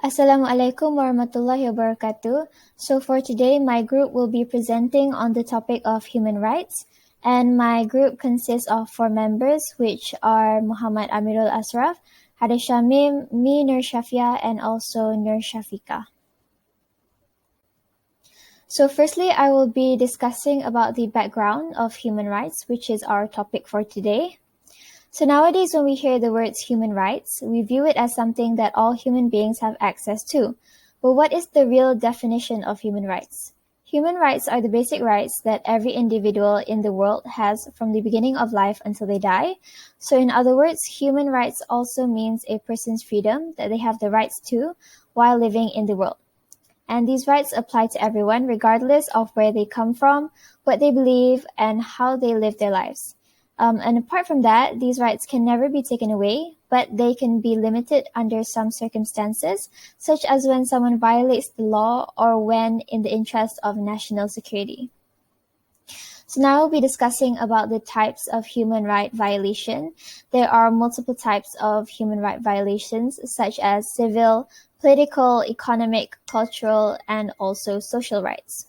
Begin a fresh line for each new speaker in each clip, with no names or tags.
Assalamualaikum warahmatullahi wabarakatuh. So for today, my group will be presenting on the topic of human rights. And my group consists of 4 members, which are Muhammad Amirul Asraf, Harith Syamim, me Nur Syafiqah, and also Nur Syafiqah. So firstly, I will be discussing about the background of human rights, which is our topic for today. So nowadays, when we hear the words human rights, we view it as something that all human beings have access to. But what is the real definition of human rights? Human rights are the basic rights that every individual in the world has from the beginning of life until they die. So in other words, human rights also means a person's freedom that they have the rights to while living in the world. And these rights apply to everyone regardless of where they come from, what they believe, and how they live their lives. And apart from that, these rights can never be taken away, but they can be limited under some circumstances, such as when someone violates the law or when in the interest of national security. So now we'll be discussing about the types of human right violation. There are multiple types of human right violations, such as civil, political, economic, cultural, and also social rights.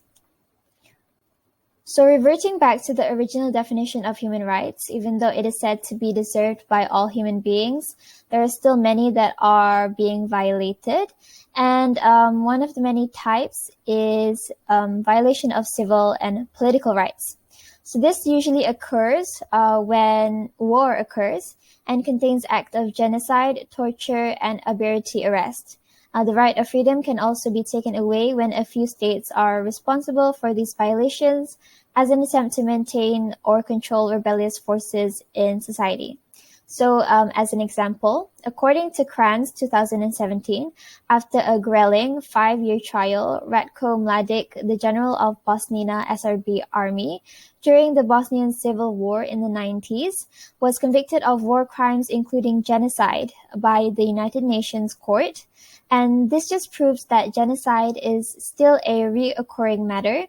So reverting back to the original definition of human rights, even though it is said to be deserved by all human beings, there are still many that are being violated. And one of the many types is violation of civil and political rights. So this usually occurs when war occurs and contains acts of genocide, torture, and arbitrary arrest. The right of freedom can also be taken away when a few states are responsible for these violations as an attempt to maintain or control rebellious forces in society. So, as an example, according to Kranz 2017, after a grueling 5-year trial, Ratko Mladic, the general of Bosnia SRB army, during the Bosnian Civil War in the 90s, was convicted of war crimes including genocide by the United Nations Court. And this just proves that genocide is still a reoccurring matter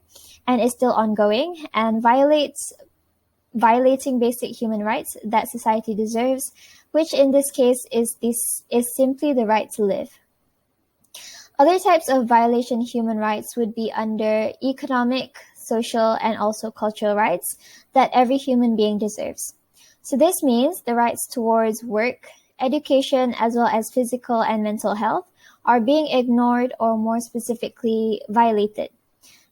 and is still ongoing and violating basic human rights that society deserves, which in this case is simply the right to live. Other types of violation of human rights would be under economic, social, and also cultural rights that every human being deserves. So this means the rights towards work, education, as well as physical and mental health are being ignored or more specifically violated.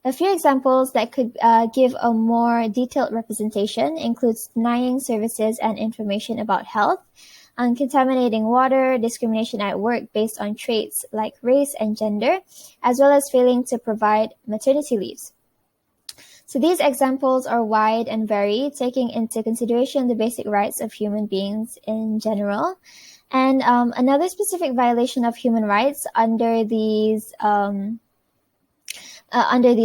A few examples that could give a more detailed representation includes denying services and information about health, contaminating water, discrimination at work based on traits like race and gender, as well as failing to provide maternity leaves. So these examples are wide and varied, taking into consideration the basic rights of human beings in general. And another specific violation of human rights under these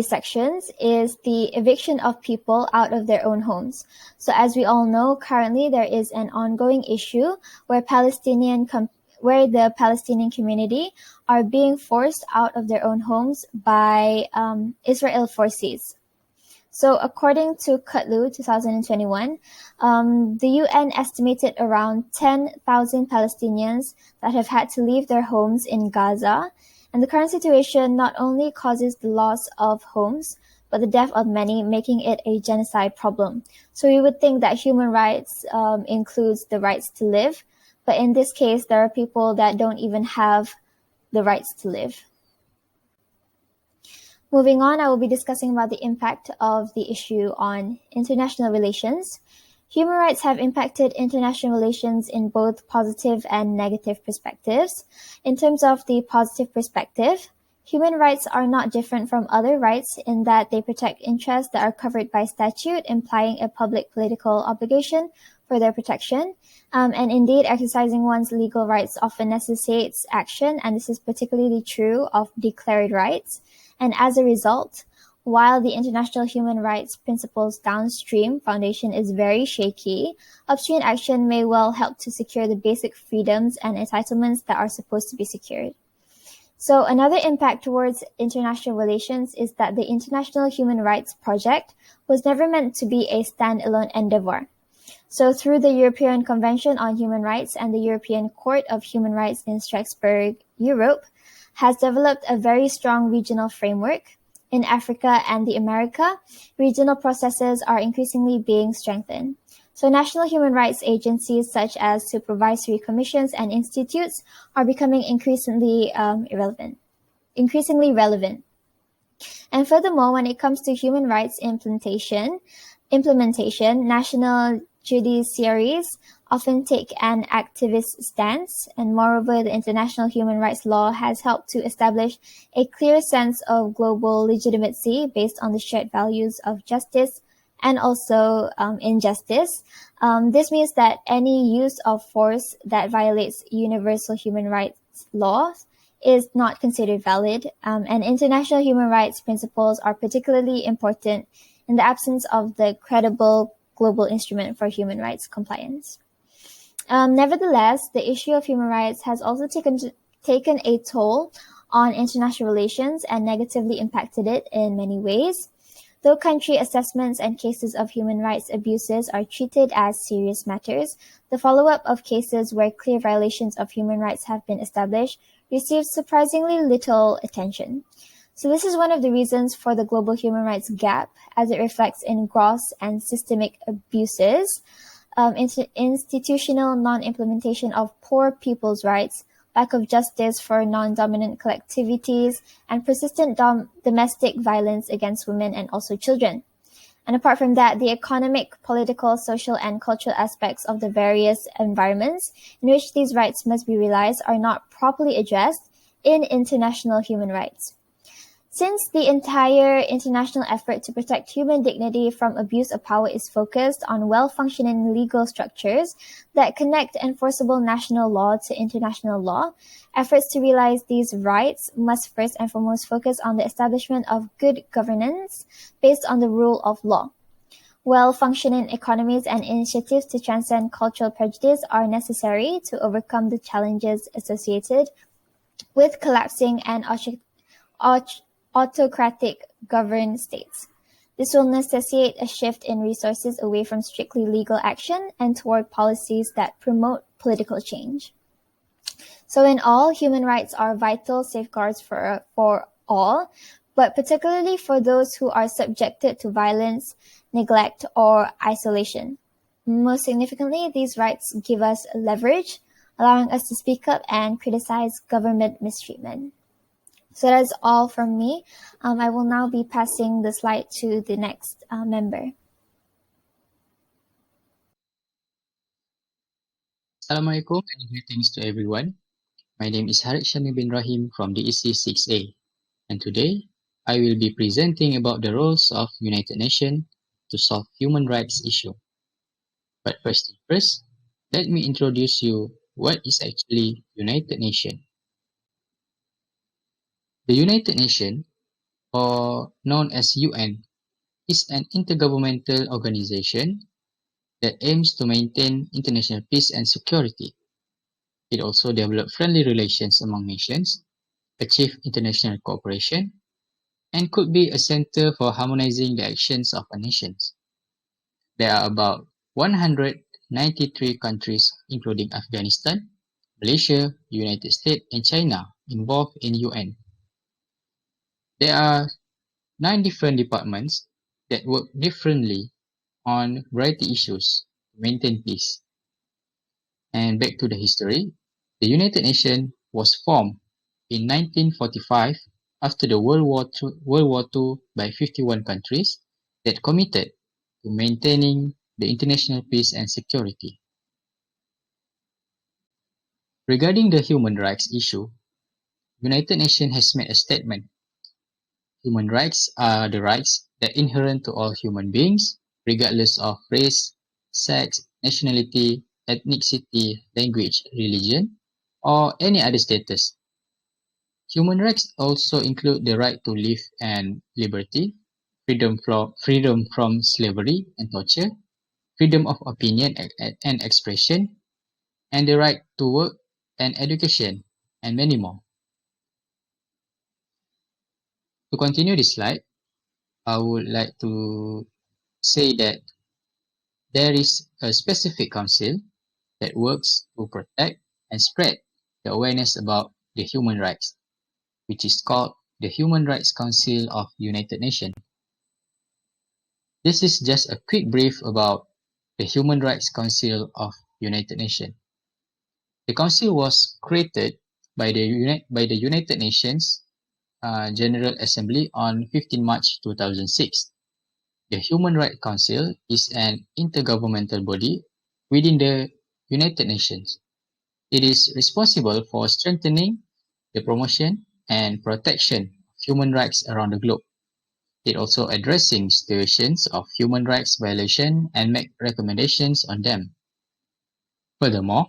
sections is the eviction of people out of their own homes. So as we all know, currently there is an ongoing issue where the Palestinian community are being forced out of their own homes by Israel forces. So according to Kutlu 2021, the UN estimated around 10,000 Palestinians that have had to leave their homes in Gaza. And the current situation not only causes the loss of homes, but the death of many, making it a genocide problem. So we would think that human rights includes the rights to live, but in this case, there are people that don't even have the rights to live. Moving on, I will be discussing about the impact of the issue on international relations. Human rights have impacted international relations in both positive and negative perspectives. In terms of the positive perspective, human rights are not different from other rights in that they protect interests that are covered by statute, implying a public political obligation for their protection. And indeed, exercising one's legal rights often necessitates action, and this is particularly true of declared rights. And as a result, while the international human rights principles downstream foundation is very shaky, upstream action may well help to secure the basic freedoms and entitlements that are supposed to be secured. So another impact towards international relations is that the International Human Rights Project was never meant to be a standalone endeavor. So through the European Convention on Human Rights and the European Court of Human Rights in Strasbourg Europe, has developed a very strong regional framework. In Africa and the America, regional processes are increasingly being strengthened. So national human rights agencies such as supervisory commissions and institutes are becoming increasingly relevant. And furthermore, when it comes to human rights implementation, national judiciaries often take an activist stance, and moreover, the international human rights law has helped to establish a clear sense of global legitimacy based on the shared values of justice and also injustice. This means that any use of force that violates universal human rights laws is not considered valid, and international human rights principles are particularly important in the absence of the credible global instrument for human rights compliance. Nevertheless, the issue of human rights has also taken a toll on international relations and negatively impacted it in many ways. Though country assessments and cases of human rights abuses are treated as serious matters, the follow-up of cases where clear violations of human rights have been established receives surprisingly little attention. So this is one of the reasons for the global human rights gap, as it reflects in gross and systemic abuses, institutional non-implementation of poor people's rights, lack of justice for non-dominant collectivities, and persistent domestic violence against women and also children. And apart from that, the economic, political, social, and cultural aspects of the various environments in which these rights must be realized are not properly addressed in international human rights. Since the entire international effort to protect human dignity from abuse of power is focused on well-functioning legal structures that connect enforceable national law to international law, efforts to realize these rights must first and foremost focus on the establishment of good governance based on the rule of law. Well-functioning economies and initiatives to transcend cultural prejudice are necessary to overcome the challenges associated with collapsing and autocratic governed states. This will necessitate a shift in resources away from strictly legal action and toward policies that promote political change. So in all, human rights are vital safeguards for all, but particularly for those who are subjected to violence, neglect, or isolation. Most significantly, these rights give us leverage, allowing us to speak up and criticize government mistreatment. So that's all from me. I will now be passing the slide to the next member.
Assalamualaikum and greetings to everyone. My name is Harith bin Rahim from DEC 6A, and today I will be presenting about the roles of United Nations to solve human rights issue. But first, let me introduce you what is actually United Nations. The United Nations, or known as UN, is an intergovernmental organization that aims to maintain international peace and security. It also develops friendly relations among nations, achieve international cooperation, and could be a center for harmonizing the actions of a nation. There are about 193 countries, including Afghanistan, Malaysia, United States, and China, involved in UN. There are 9 different departments that work differently on variety issues to maintain peace. And back to the history, the United Nations was formed in 1945 after the World War II by 51 countries that committed to maintaining the international peace and security. Regarding the human rights issue, United Nations has made a statement. Human rights are the rights that inherent to all human beings, regardless of race, sex, nationality, ethnicity, language, religion, or any other status. Human rights also include the right to life and liberty, freedom from slavery and torture, freedom of opinion and expression, and the right to work and education, and many more. To continue this slide, I would like to say that there is a specific council that works to protect and spread the awareness about the human rights, which is called the Human Rights Council of United Nations. This is just a quick brief about the Human Rights Council of United Nations. The council was created by the United Nations General Assembly on 15 March 2006. The Human Rights Council is an intergovernmental body within the United Nations. It is responsible for strengthening the promotion and protection of human rights around the globe. It also addressing situations of human rights violation and make recommendations on them. Furthermore,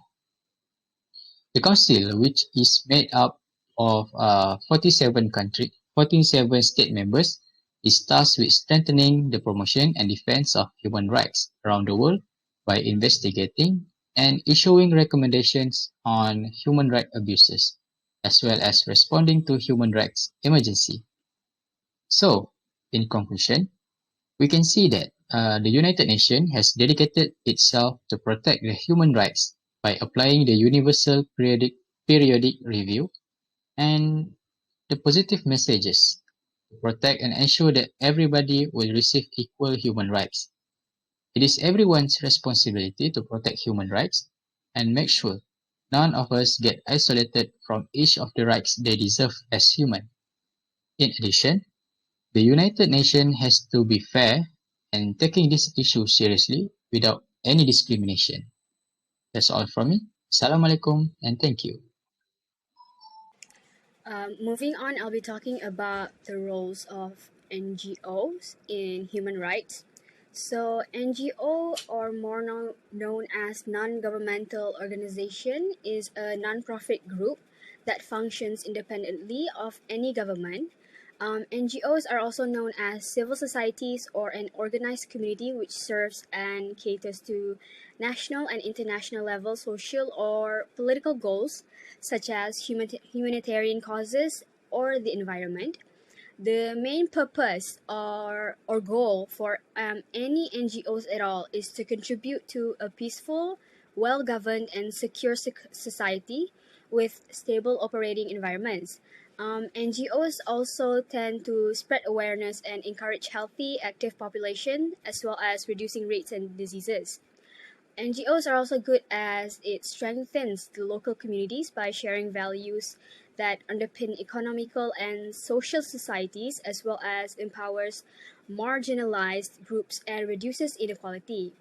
the council, which is made up of 47 state members, is tasked with strengthening the promotion and defense of human rights around the world by investigating and issuing recommendations on human rights abuses, as well as responding to human rights emergency. So, in conclusion, we can see that the United Nations has dedicated itself to protect the human rights by applying the Universal Periodic Review and the positive messages to protect and ensure that everybody will receive equal human rights. It is everyone's responsibility to protect human rights and make sure none of us get isolated from each of the rights they deserve as human. In addition, the United Nations has to be fair and taking this issue seriously without any discrimination. That's all from me. Assalamualaikum and thank you.
Moving on, I'll be talking about the roles of NGOs in human rights. So, NGO, or more known as non-governmental organization, is a non-profit group that functions independently of any government. NGOs are also known as civil societies or an organized community which serves and caters to national and international level social or political goals such as humanitarian causes or the environment. The main purpose or goal for any NGOs at all is to contribute to a peaceful, well-governed, and secure society with stable operating environments. NGOs also tend to spread awareness and encourage healthy, active population, as well as reducing rates and diseases. NGOs are also good as it strengthens the local communities by sharing values that underpin economical and social societies, as well as empowers marginalized groups and reduces inequality.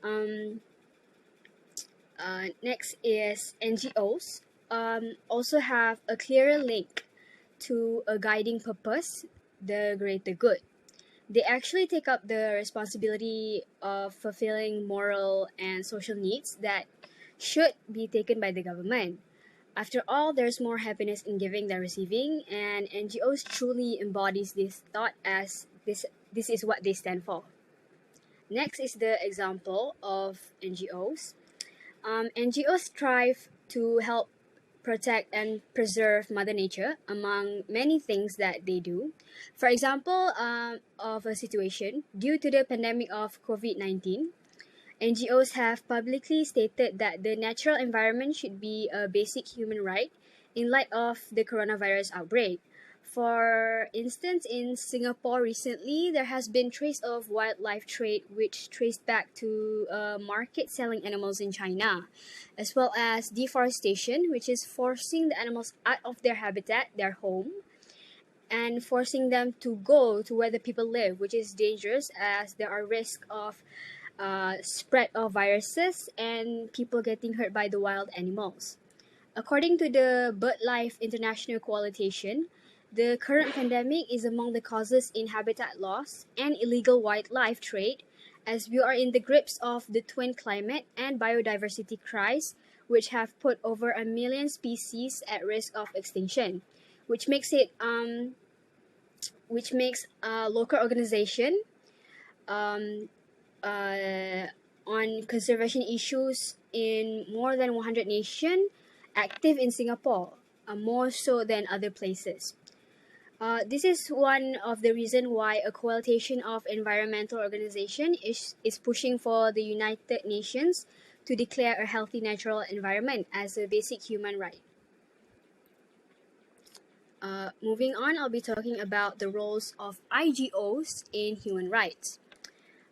Um, Next is NGOs also have a clearer link to a guiding purpose, the greater good. They actually take up the responsibility of fulfilling moral and social needs that should be taken by the government. After all, there's more happiness in giving than receiving, and NGOs truly embodies this thought as this is what they stand for. Next is the example of NGOs. NGOs strive to help protect and preserve Mother Nature among many things that they do. For example, of a situation due to the pandemic of COVID-19, NGOs have publicly stated that the natural environment should be a basic human right in light of the coronavirus outbreak. For instance, in Singapore recently, there has been trace of wildlife trade which traced back to a market selling animals in China, as well as deforestation, which is forcing the animals out of their habitat, their home, and forcing them to go to where the people live, which is dangerous as there are risks of spread of viruses and people getting hurt by the wild animals. According to the BirdLife International Coalition, the current pandemic is among the causes in habitat loss and illegal wildlife trade, as we are in the grips of the twin climate and biodiversity crisis, which have put over 1 million species at risk of extinction, which makes local organization um, on conservation issues in more than 100 nations active in Singapore, more so than other places. This is one of the reasons why a coalition of environmental organizations is pushing for the United Nations to declare a healthy natural environment as a basic human right. Moving on, I'll be talking about the roles of IGOs in human rights.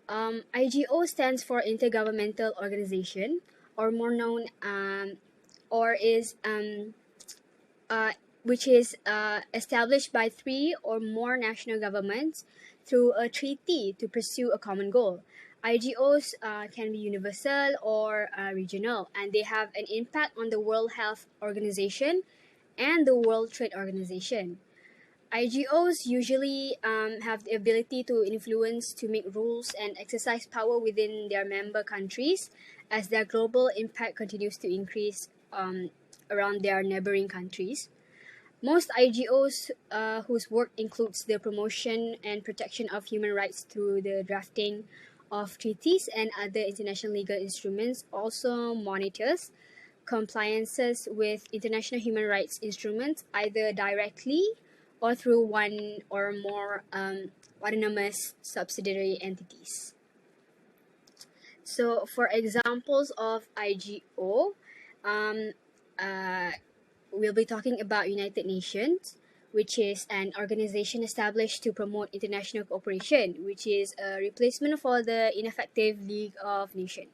IGO stands for Intergovernmental Organization, or more known, or is which is established by 3 or more national governments through a treaty to pursue a common goal. IGOs can be universal or regional, and they have an impact on the World Health Organization and the World Trade Organization. IGOs usually have the ability to influence, to make rules, and exercise power within their member countries as their global impact continues to increase around their neighboring countries. Most IGOs whose work includes the promotion and protection of human rights through the drafting of treaties and other international legal instruments also monitors compliances with international human rights instruments either directly or through one or more autonomous subsidiary entities. So, for examples of IGO, we'll be talking about United Nations, which is an organization established to promote international cooperation, which is a replacement for the ineffective League of Nations.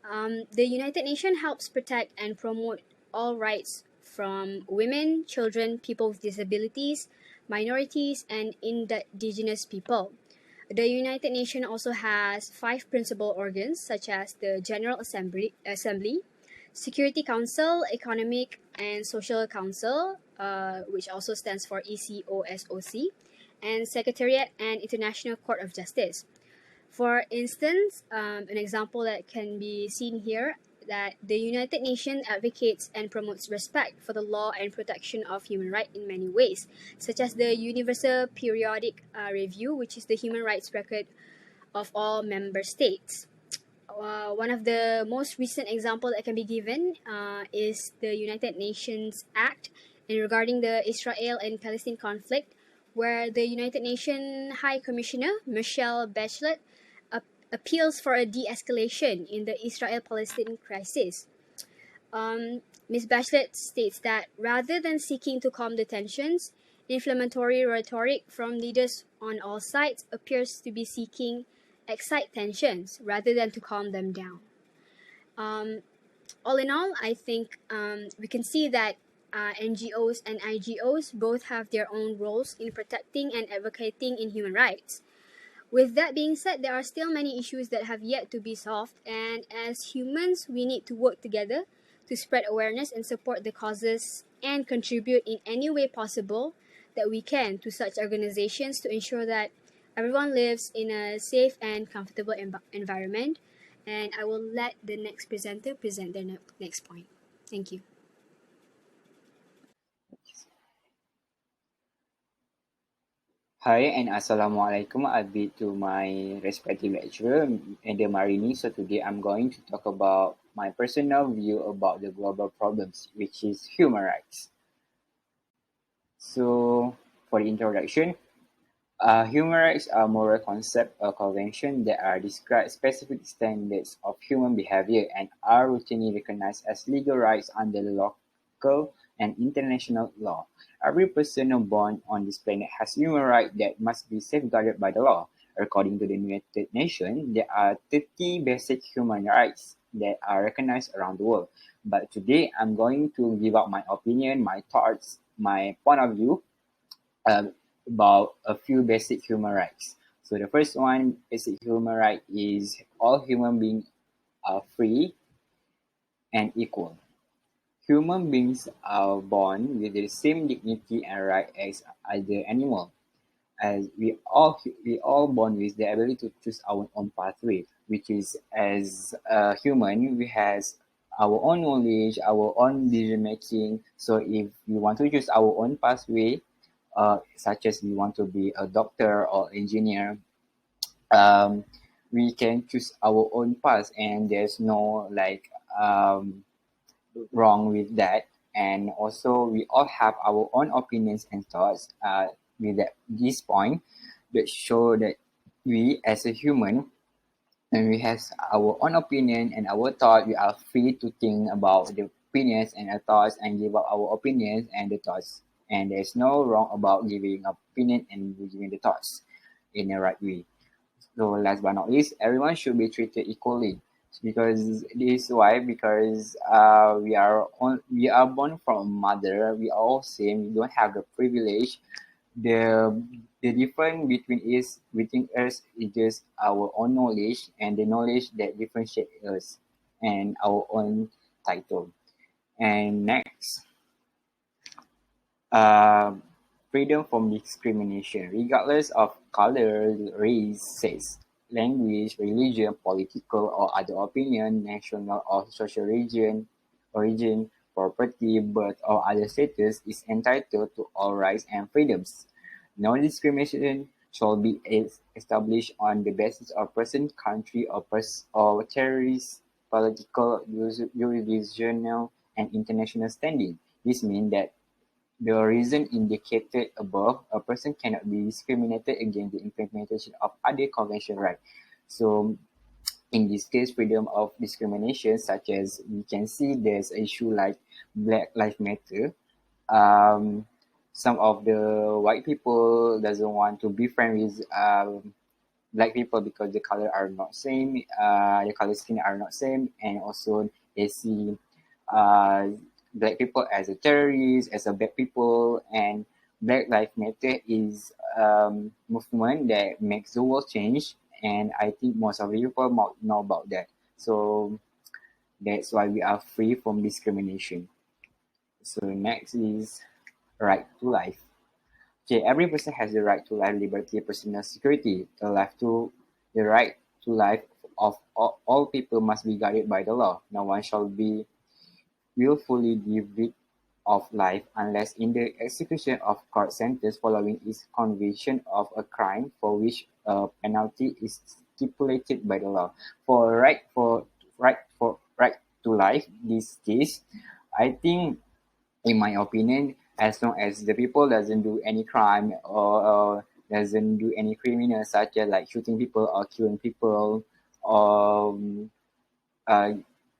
The United Nations helps protect and promote all rights from women, children, people with disabilities, minorities, and indigenous people. The United Nations also has 5 principal organs, such as the General Assembly, Security Council, Economic and Social Council, which also stands for ECOSOC, and Secretariat and International Court of Justice. For instance, an example that can be seen here, that the United Nations advocates and promotes respect for the law and protection of human rights in many ways, such as the Universal Periodic Review, which is the human rights record of all member states. One of the most recent example that can be given is the United Nations Act in regarding the Israel and Palestine conflict, where the United Nations High Commissioner Michelle Bachelet appeals for a de-escalation in the Israel-Palestine crisis. Ms. Bachelet states that rather than seeking to calm the tensions, inflammatory rhetoric from leaders on all sides appears to be seeking excite tensions rather than to calm them down. All in all, I think we can see that NGOs and IGOs both have their own roles in protecting and advocating in human rights. With that being said, there are still many issues that have yet to be solved, and as humans, we need to work together to spread awareness and support the causes and contribute in any way possible that we can to such organizations to ensure that everyone lives in a safe and comfortable environment. And I will let the next presenter present their next point. Thank you.
Hi and Assalamualaikum. I'll be to my respective lecturer, Enda Marini. So today I'm going to talk about my personal view about the global problems, which is human rights. So for the introduction, human rights are moral concept or convention that are describe specific standards of human behavior and are routinely recognized as legal rights under the local and international law. Every person born on this planet has human rights that must be safeguarded by the law. According to the United Nations, there are 30 basic human rights that are recognized around the world. But today, I'm going to give out my opinion, my thoughts, my point of view about a few basic human rights. So the first one, basic human right, is all human beings are free and equal. Human beings are born with the same dignity and right as other animals. As we all born with the ability to choose our own pathway, which is as a human we has our own knowledge, our own decision making. So if we want to choose our own pathway, such as we want to be a doctor or engineer, we can choose our own path, and there's no wrong with that. And also, we all have our own opinions and thoughts. With this point, that show that we, as a human, and we have our own opinion and our thought, we are free to think about the opinions and our thoughts and give up our opinions and the thoughts and there's no wrong about giving opinion and giving the thoughts in the right way. So last but not least, everyone should be treated equally. Because this is why, because we are born from mother, we are all same. We don't have the privilege. The difference between us is just our own knowledge and the knowledge that differentiates us and our own title. And next, uh, freedom from discrimination, regardless of color, race, sex, language, religion, political or other opinion, national or social origin, property, birth, or other status, is entitled to all rights and freedoms. No discrimination shall be established on the basis of person, country, or terrorist, political, jurisdictional, and international standing. This means that the reason indicated above, a person cannot be discriminated against the implementation of other convention rights. So, in this case, freedom of discrimination, such as we can see there's an issue like Black Lives Matter. Um, some of the white people doesn't want to be friends with black people because the color are not same, the color skin are not same, and also they see uh, black people as a terrorist, as a bad people, and Black Lives Matter is movement that makes the world change, and I think most of the people know about that. So that's why we are free from discrimination. So next is right to life. Okay, every person has the right to life, liberty, personal security. The right to life of all people must be guarded by the law. No one shall be willfully deprived of life unless in the execution of court sentence following is conviction of a crime for which a penalty is stipulated by the law. For right to life, this case, I think in my opinion, as long as the people doesn't do any crime or doesn't do any criminal such as like shooting people or killing people or uh,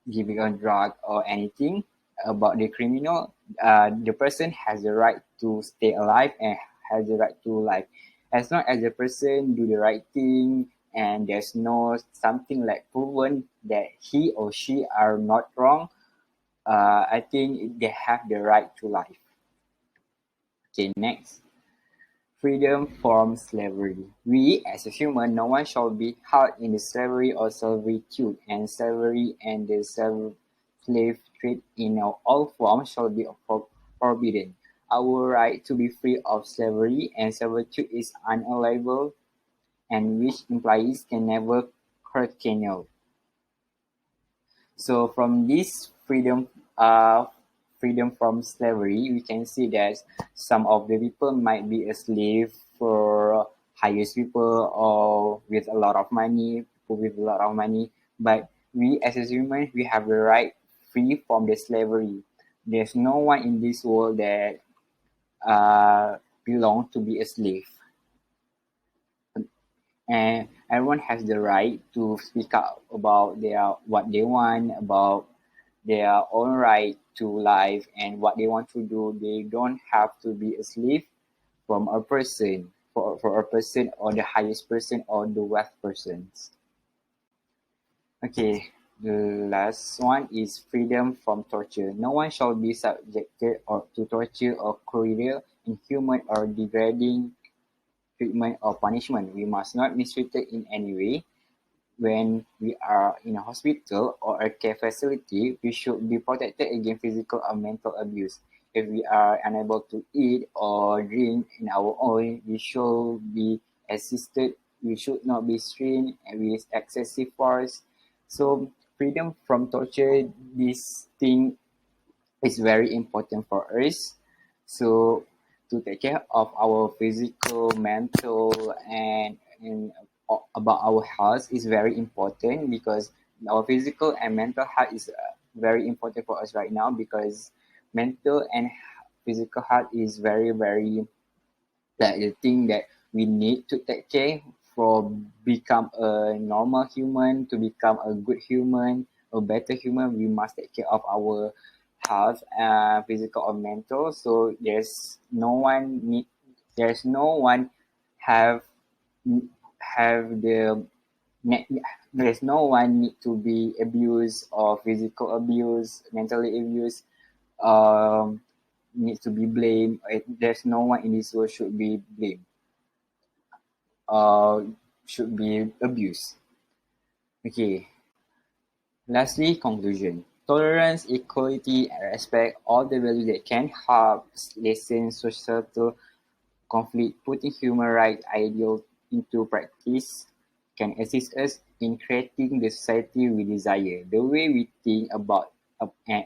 giving a drug or anything about the criminal, the person has the right to stay alive and has the right to life. As long as the person do the right thing and there's no something like proven that he or she are not wrong, I think they have the right to life. Okay, next. Freedom from slavery. We, as a human, no one shall be held in the slavery or servitude, and slavery and the slave trade in all forms shall be forbidden. Our right to be free of slavery and servitude is unalienable, and which implies can never curtailed. So from this freedom from slavery, we can see that some of the people might be a slave for highest people or with a lot of money, people with a lot of money. But we as a human, we have the right free from the slavery. There's no one in this world that belong to be a slave. And everyone has the right to speak up about what they want, about their own right to life and what they want to do. They don't have to be a slave from a person, for a person or the highest person or the wealth persons. Okay, the last one is freedom from torture. No one shall be subjected to torture or cruel, inhuman or degrading treatment or punishment. We must not mistreat in any way. When we are in a hospital or a care facility, we should be protected against physical or mental abuse. If we are unable to eat or drink in our own, we should be assisted. We should not be strained with excessive force. So freedom from torture, this thing is very important for us. So to take care of our physical, mental, and about our health is very important because our physical and mental health is very important for us right now because mental and physical health is very, very like the thing that we need to take care for become a normal human, to become a good human, a better human, we must take care of our health, physical or mental. So there's no one have have the there's no one need to be abused or physical abuse, mentally abused, um, needs to be blamed. There's no one in this world should be blamed or should be abused. Okay. Lastly, conclusion. Tolerance, equality, and respect, all the values that can help lessen societal conflict, putting human rights ideals into practice can assist us in creating the society we desire. The way we think about and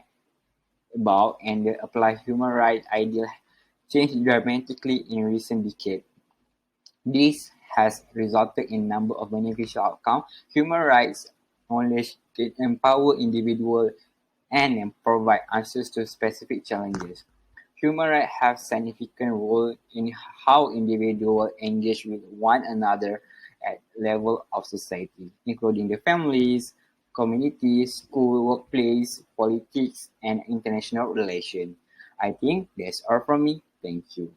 apply human rights ideals changed dramatically in recent decades. This has resulted in a number of beneficial outcomes. Human rights knowledge can empower individuals and provide answers to specific challenges. Human rights have significant role in how individuals engage with one another at level of society, including the families, communities, school, workplace, politics, and international relations. I think that's all from me. Thank you.